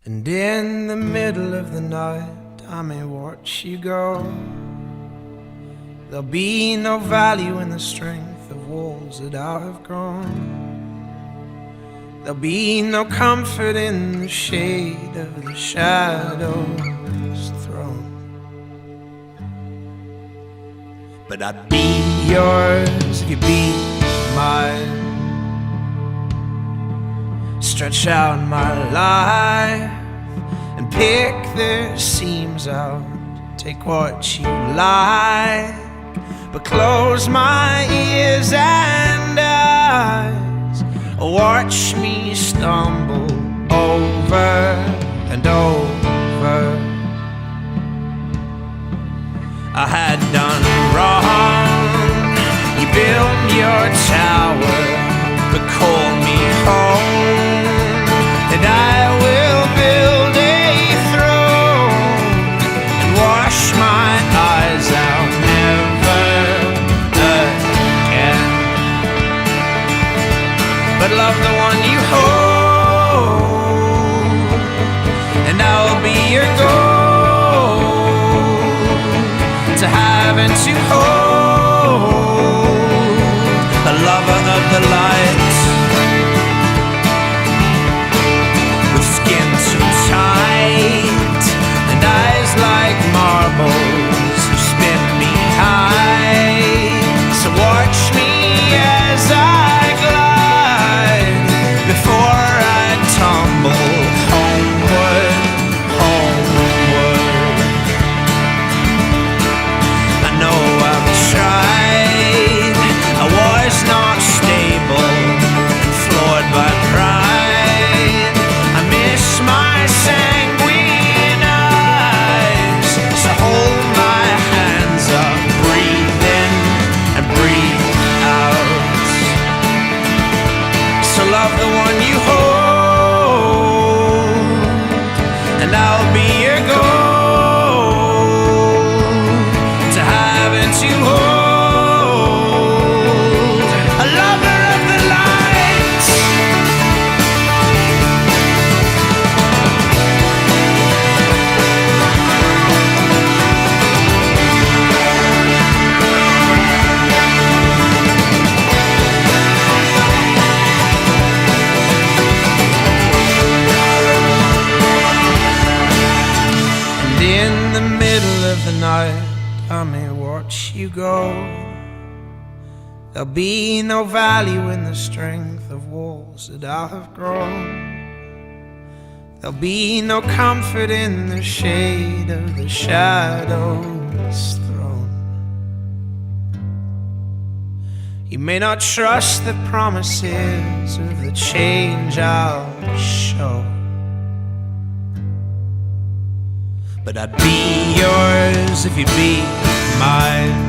And in the middle of the night I may watch you go. There'll be no value in the strength of walls that I have grown. There'll be no comfort in the shade of the shadow's throne. But I'd be yours if you'd be mine. Stretch out my life and pick the seams out. Take what you like, but close my ears and eyes. Watch me stumble over and over. I had done wrong. You built your tower, but call me home, and I will build a throne and wash my eyes out never again. But love the one you hold, and I'll be your gold to have and to hold, a lover of the light, with skin too tight and eyes like marbles who spin me high. So watch me as I glide before I tumble homeward, homeward. I know I've tried. I was not stable and floored by pride. I miss my sanguine eyes. So hold my hands up, breathe in and breathe out. So love the one you hold, and I'll be your gold to have and to hold, a lover of the light. And in the middle of the night I may watch you go. There'll be no value in the strength of walls that I have grown. There'll be no comfort in the shade of the shadow's throne. You may not trust the promises of the change I'll show, but I'd be yours if you'd be mine.